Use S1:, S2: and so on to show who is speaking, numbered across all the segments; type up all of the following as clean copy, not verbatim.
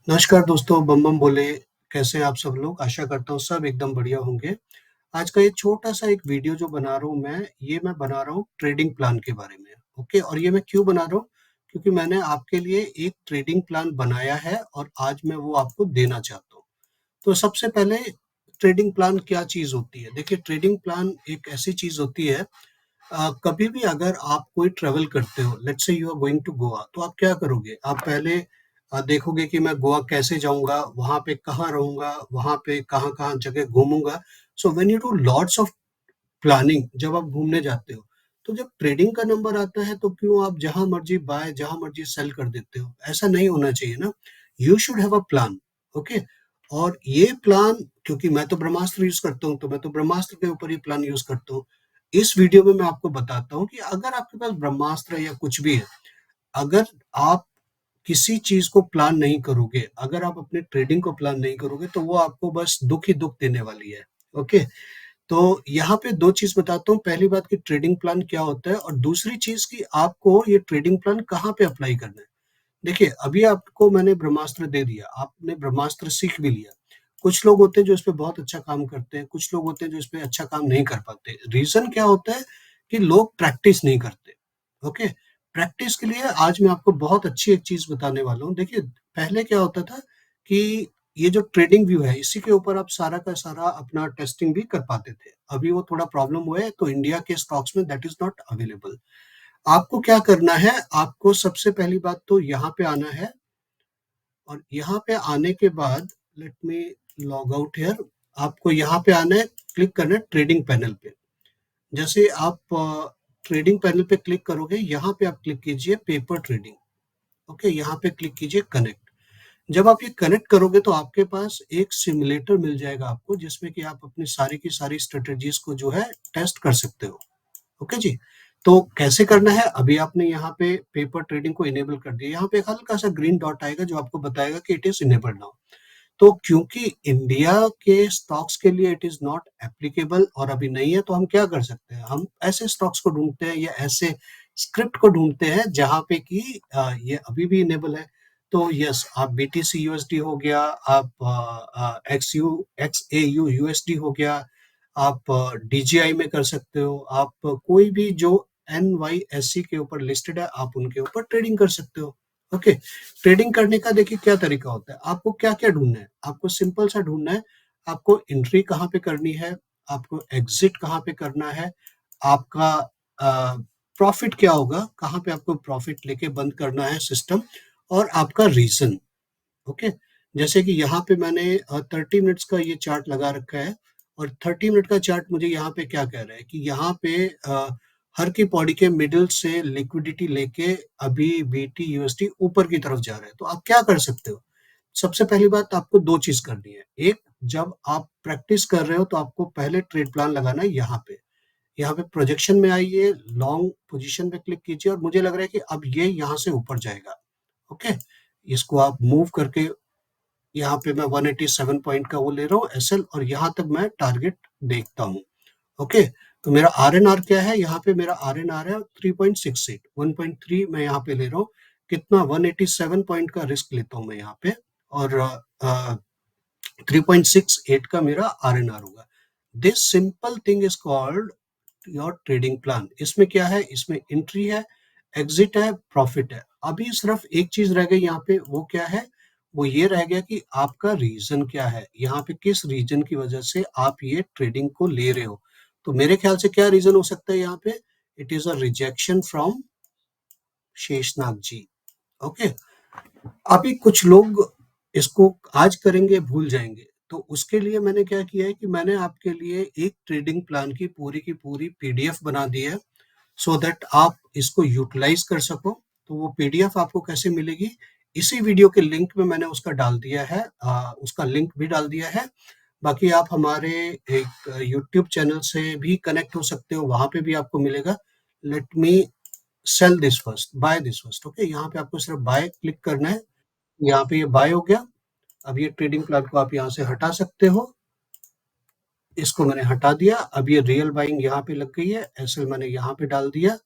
S1: नमस्कार दोस्तों, बम बम बोले। कैसे हैं आप सब लोग? आशा करता हूँ सब एकदम बढ़िया होंगे। आज का ये छोटा-सा एक वीडियो जो बना रहा हूँ मैं बना रहा हूँ ट्रेडिंग प्लान के बारे में, ओके? और ये मैं क्यों बना रहा हूँ? क्योंकि मैंने आपके लिए एक ट्रेडिंग प्लान बनाया है और आज मैं वो आपको देना चाहता हूँ। तो सबसे पहले ट्रेडिंग प्लान क्या चीज़ होती है? देखिए, ट्रेडिंग प्लान एक ऐसी चीज़ होती है। कभी भी अगर आप कोई ट्रैवल करते हो, let's say you are going to Goa, तो आप क्या करोगे? आप पहले देखोगे कि मैं गोवा कैसे जाऊँगा, वहाँ पे कहाँ रहूँगा, वहाँ पे कहाँ-कहाँ जगह घूमूँगा। So when you do lots of planning, जब आप घूमने जाते हो, तो जब ट्रेडिंग का नंबर आता है तो क्यों आप जहाँ मर्ज़ी बाय, जहाँ मर्ज़ी सेल कर देते हो? ऐसा नहीं होना चाहिए ना। You should have a plan, okay? और ये प्लान, क्योंकि मैं तो ब्रह्मास्त्र यूज़ करता हूँ, तो मैं तो ब्रह्मास्त्र के ऊपर ही प्लान यूज़ करता हूँ। इस वीडियो में मैं आपको बताता हूँ कि अगर आपके पास ब्रह्मास्त्र या कुछ भी है, अगर आप किसी चीज़ को प्लान नहीं करोगे, अगर आप अपने ट्रेडिंग को प्लान नहीं करोगे, तो वो आपको बस दुःख ही दुःख देने वाली है, ओके? तो यहाँ पे 2 चीज़ बताता हूँ। पहली बात कि ट्रेडिंग प्लान क्या होता है और दूसरी चीज़ कि आपको ये ट्रेडिंग प्लान कहाँ पे अप्लाई करना है। देखिए, अभी आपको मैंने ब्रह्मास्त्र दे दिया, आपने ब्रह्मास्त्र सीख भी लिया। कुछ लोग होते हैं जो इस पे बहुत अच्छा काम करते हैं, कुछ लोग होते हैं जो इस पे अच्छा काम नहीं कर पाते। रीज़न क्या होता है कि लोग प्रैक्टिस नहीं करते, ओके? प्रैक्टिस के लिए आज मैं आपको बहुत अच्छी एक चीज़ बताने वाला हूँ। देखिए, पहले क्या होता था कि ये जो ट्रेडिंग व्यू है, इसी के ऊपर आप सारा का सारा अपना टेस्टिंग भी कर पाते थे। अभी वो थोड़ा प्रॉब्लम हुआ है, तो इंडिया के स्टॉक्स में दैट इज़ नॉट अवेलेबल। आपको क्या करना है, आपको सबसे पहली बात तो यहाँ पे आना है और यहाँ पे आने के बाद let me log out here. आपको यहाँ पे आना है, क्लिक करना है ट्रेडिंग पैनल पे। जैसे आप ट्रेडिंग पैनल पे क्लिक करोगे, यहाँ पे आप क्लिक कीजिए पेपर ट्रेडिंग, ओके? यहाँ पे क्लिक कीजिए कनेक्ट। जब आप ये कनेक्ट करोगे तो आपके पास एक सिमुलेटर मिल जाएगा आपको, जिसमें कि आप अपनी सारी की सारी स्ट्रेटजीज़ को जो है टेस्ट कर सकते हो। ओके जी। तो कैसे करना है, अभी आपने यहाँ पे पेपर ट्रेडिंग को इनेबल कर दिया। यहाँ पे एक हल्का सा ग्रीन डॉट आएगा जो आपको बताएगा कि इट इज इनेबल्ड नाउ। तो क्योंकि इंडिया के स्टॉक्स के लिए इट इज नॉट एप्लीकेबल और अभी नहीं है, तो हम क्या कर सकते हैं, हम ऐसे स्टॉक्स को ढूंढते हैं या ऐसे स्क्रिप्ट को ढूंढते हैं जहां पे कि ये अभी भी इनेबल है। तो यस, आप BTC USD हो गया, आप XAU USD हो गया, आप DJI में कर सकते हो, आप कोई भी जो NYSE के ऊपर लिस्टेड है, आप उनके ऊपर ट्रेडिंग कर सकते हो। ओके। ट्रेडिंग करने का देखिए क्या तरीका होता है, आपको क्या-क्या ढूँढना है, आपको सिंपल सा ढूँढना है, आपको एंट्री कहाँ पे करनी है, आपको एग्ज़िट कहाँ पे करना है, आपका अ, प्रॉफ़िट क्या होगा, कहाँ पे आपको प्रॉफ़िट लेके बंद करना है सिस्टम और आपका रीज़न, ओके? जैसे कि यहाँ पे मैंने 30 मिनट्स का ये चार्ट लगा रखा है और 30 मिनट का चार्ट मुझे यहाँ पे क्या कह रहा है कि यहाँ पे हर की पौड़ी के मिडल से लिक्विडिटी लेके अभी BT USD ऊपर की तरफ जा रहा है। तो आप क्या कर सकते हो? सबसे पहली बात आपको 2 चीज़ करनी है। एक, जब आप प्रैक्टिस कर रहे हो तो आपको पहले ट्रेड प्लान लगाना है यहाँ पे। यहाँ पे प्रोजेक्शन में आइए, लॉन्ग पोज़ीशन पे क्लिक कीजिए और मुझे लग रहा है कि अब ये यहाँ से ऊपर जाएगा, ओके? इसको आप मूव करके यहाँ पे मैं 187 पॉइंट का वो ले रहा हूँ एसएल और यहाँ तक मैं टारगेट देखता हूँ, ओके? तो मेरा आरएनआर क्या है? यहाँ पे मेरा आरएनआर है 3.68, 1.3 मैं यहाँ पे ले रहा हूँ। कितना? 187 पॉइंट का रिस्क लेता हूँ मैं यहाँ पे और 3.68 का मेरा आरएनआर होगा। This simple thing is called your trading plan. इसमें क्या है? इसमें एंट्री है, एग्जिट है, प्रॉफिट है। अभी सिर्फ एक चीज रह गई यहाँ पे, वो क्या है? वो ये रह गया कि आपका रीजन क्या है, यहाँ पे किस रीजन की वजह से आप ये ट्रेडिंग को ले रहे हो। तो मेरे ख्याल से क्या रीजन हो सकता है यहाँ पे? It is a rejection from Sheshnag ji, okay? अभी कुछ लोग इसको आज करेंगे, भूल जाएंगे। तो उसके लिए मैंने क्या किया है कि मैंने आपके लिए एक ट्रेडिंग प्लान की पूरी पीडीएफ बना दी है, सो दैट आप इसको यूटिलाइज कर सको। तो वो पीडीएफ आपको कैसे मिलेगी? इसी वीडियो के लिंक में मैंने उसका डाल दिया है, उसका लिंक भी डाल दिया है। बाकी आप हमारे एक यूट्यूब चैनल से भी कनेक्ट हो सकते हो, वहां पे भी आपको मिलेगा। Let me sell this first, buy this first, okay? यहाँ पे आपको सिर्फ बाय क्लिक करना है। यहाँ पे ये बाय हो गया। अब ये ट्रेडिंग प्लान को आप यहाँ से हटा सकते हो। इसको मैंने हटा दिया। अब ये रियल बाइंग यहाँ पे लग गई है, एसएल मैंने यहाँ पे डाल दिया।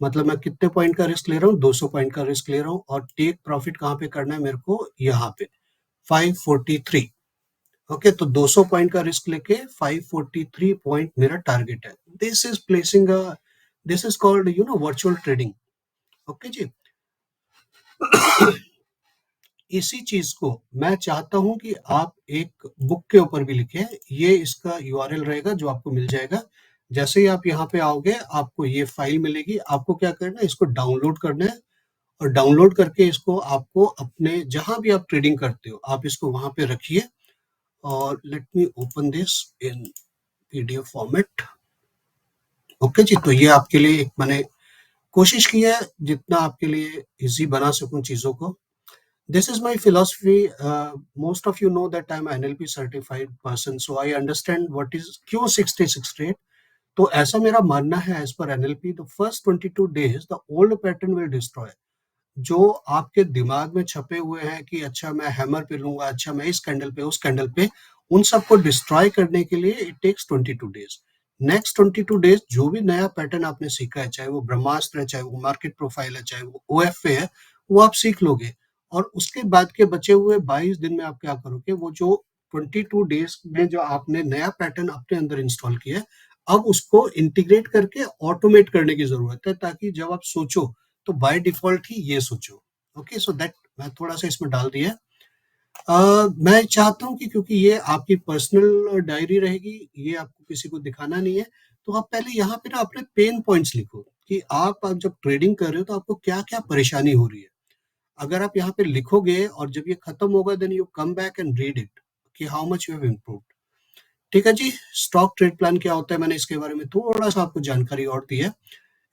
S1: मतलब मैं कितने पॉइंट का रिस्क ले रहा हूँ? 200 पॉइंट का रिस्क ले रहा हूँ और टेक प्रॉफिट कहाँ पे करना है मेरे को? यहाँ पे। 543। ओके, तो 200 पॉइंट का रिस्क लेके 543 पॉइंट मेरा टारगेट है। This is called virtual trading. Okay ji. इसी चीज को मैं चाहता हूं कि आप एक बुक के ऊपर भी लिखें। ये इसका यूआरएल रहेगा जो आपको मिल जाएगा। जैसे ही आप यहाँ पे आओगे आपको ये फाइल मिलेगी। आपको क्या करना है, इसको डाउनलोड करना है और डाउनलोड करके इसको आपको अपने जहां भी आप ट्रेडिंग करते हो आप इसको वहां पे रखिए। और let me open this in PDF format. Okay ji, तो ये आपके लिए एक मैंने कोशिश की है जितना आपके लिए इजी बना सकूं चीजों को। This is my philosophy. Most of you know that I'm an NLP certified person, so I understand what is Q66 trade. तो ऐसा मेरा मानना है as per NLP, the first 22 days the old pattern will destroy. जो आपके दिमाग में छपे हुए हैं कि अच्छा मैं हैमर पे लूंगा, अच्छा मैं इस कैंडल पे उस कैंडल पे, उन सबको डिस्ट्रॉय करने के लिए it takes 22 days. Next 22 days जो भी नया पैटर्न आपने सीखा है, चाहे वो ब्रह्मास्त्र है, चाहे वो मार्केट प्रोफाइल है, चाहे वो ओएफए है, वो आप सीख लोगे। और उसके बाद के बचे हुए 22 दिन में आप क्या करोगे, वो जो 22 डेज में जो आपने नया पैटर्न अपने अंदर इंस्टॉल किया है, अब उसको इंटीग्रेट करके ऑटोमेट करने की जरूरत है, ताकि जब आप सोचो तो बाय डिफॉल्ट ही ये सोचो। ओके, सो दैट मैं थोड़ा सा इसमें डाल दिया। मैं चाहता हूं कि क्योंकि ये आपकी पर्सनल डायरी रहेगी, ये आपको किसी को दिखाना नहीं है, तो आप पहले यहाँ पे ना अपने पेन पॉइंट्स लिखो कि आप जब ट्रेडिंग कर रहे हो तो आपको क्या क्या परेशानी हो रही है। अगर आप यहाँ पे लिखोगे और जब ये खत्म होगा then you come back and read it कि how much you have improved. ठीक है जी। स्टॉक ट्रेड प्लान क्या होता है, मैंने इसके बारे में थोड़ा सा आपको जानकारी और दी है।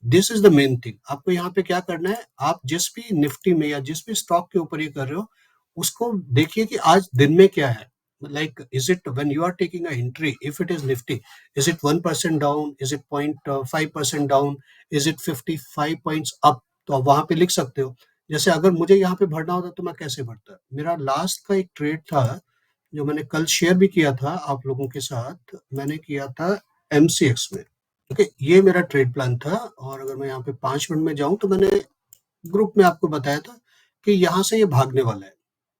S1: This is the main thing. आपको यहाँ पे क्या करना है, आप जिस भी निफ्टी में या जिस भी स्टॉक के ऊपर ये कर रहे हो उसको देखिए कि आज दिन में क्या है। Like is it when you are taking a entry, if it is Nifty, is it 1% down, is it 0.5% down, is it 55 points up, तो आप वहां पे लिख सकते हो। जैसे अगर मुझे यहाँ पे भरना होता तो मैं कैसे भरता। मेरा लास्ट का एक ट्रेड था जो मैंने कल शेयर भी किया था आप लोगों के साथ, मैंने किया था एमसीएक्स में। ओके, ये मेरा ट्रेड प्लान था। और अगर मैं यहाँ पे 5 मिनट में जाऊं तो मैंने ग्रुप में आपको बताया था कि यहाँ से ये भागने वाला है।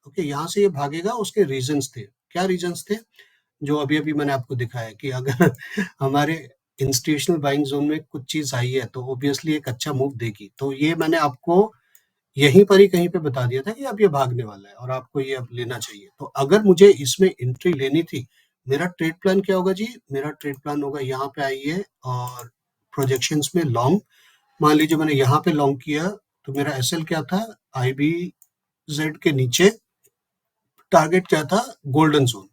S1: ओके, यहाँ से ये भागेगा, उसके रीजंस थे। क्या रीजंस थे, जो अभी अभी मैंने आपको दिखाया कि अगर हमारे इंस्टीट्यूशनल बाइंग जोन में कुछ चीज आई है तो ऑब्वियसली एक अच्छा मूव देगी। तो ये मैंने आपको यहीं पर ही कहीं पे बता दिया था कि अब ये भागने वाला है और आपको ये अब लेना चाहिए। तो अगर मुझे इसमें एंट्री लेनी थी, मेरा ट्रेड प्लान क्या होगा जी, मेरा ट्रेड प्लान होगा यहाँ पे आइए और प्रोजेक्शंस में लॉन्ग। मान लीजिए मैंने यहाँ पे लॉन्ग किया तो मेरा एसएल क्या था, आईबीजेड के नीचे टारगेट क्या था, गोल्डन जोन।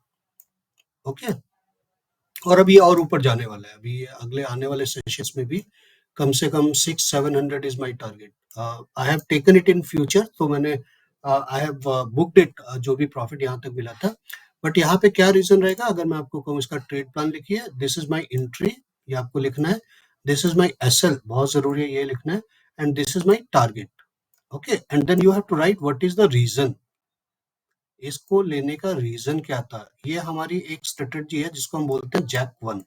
S1: ओके, और अभी और ऊपर जाने वाला है। अभी अगले आने वाले सेशंस में भी कम से कम 600-700 is my target. I have taken it in future, तो मैंने आई हैव बुक्ड इट, जो भी प्रॉफिट यहाँ तक मिला था। बट यहाँ पे क्या रीजन रहेगा, अगर मैं आपको कहूँ इसका ट्रेड प्लान लिखिए, दिस इज माई एंट्री, ये आपको लिखना है। दिस इज माई एसएल, बहुत जरूरी है ये लिखना है। And this is my target. Okay, and then you have to write what is the reason. इसको लेने का रीजन क्या था। ये हमारी एक स्ट्रेटेजी है जिसको हम बोलते हैं जैक वन।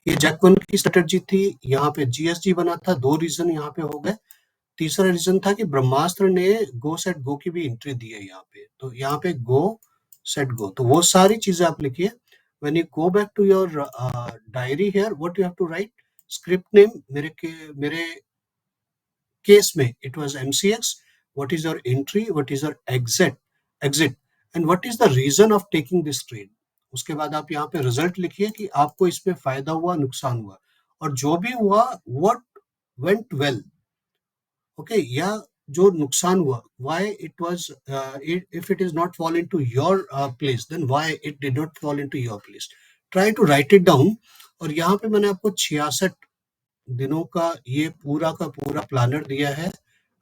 S1: ये जैक वन की स्ट्रेटेजी थी। यहाँ पे जीएसजी बना था, 2 रीजन यहाँ पे हो गए। तीसरा रीजन था कि ब्रह्मास्त्र ने गो सेट गो की भी एंट्री दी है यहाँ पे, तो यहाँ पे गो सेट गो, तो वो सारी चीजें आप लिखिए। When you go back to your diary here, what you have to write, script name, मेरे केस में it was MCX, what is your entry, what is your exit and what is the reason of taking this trade. उसके बाद आप यहाँ पे result लिखिए कि आपको इसमें फायदा हुआ, नुकसान हुआ, और जो भी हुआ व्हाट वेंट वेल। ओके, या जो नुकसान हुआ, why it was, if it is not fall into your place then why it did not fall into your place. Try to write it down. और यहाँ पे मैंने आपको 66 दिनों का ये पूरा का पूरा प्लानर दिया है।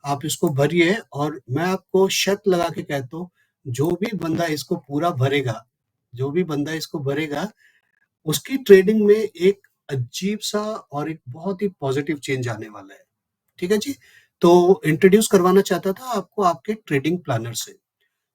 S1: आप इसको भरिए और मैं आपको शर्त लगा के कहता हूँ, जो भी बंदा इसको पूरा भरेगा, जो भी बंदा इसको भरेगा, उसकी ट्रेडिंग में एक अजीब सा और एक बहुत ही पॉजिटिव चेंज आने वाला है। ठीक है जी। तो इंट्रोड्यूस करवाना चाहता था आपको आपके ट्रेडिंग प्लानर से।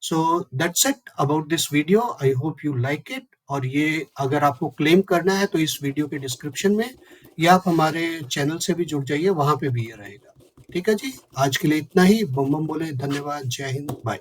S1: So that's it about this video, I hope you like it. और ये अगर आपको क्लेम करना है तो इस वीडियो के डिस्क्रिप्शन में, या आप हमारे चैनल से भी जुड़ जाइए, वहां पे भी ये रहेगा। ठीक है जी, आज के लिए इतना ही। बम बम बोले, धन्यवाद, जय हिंद, बाय।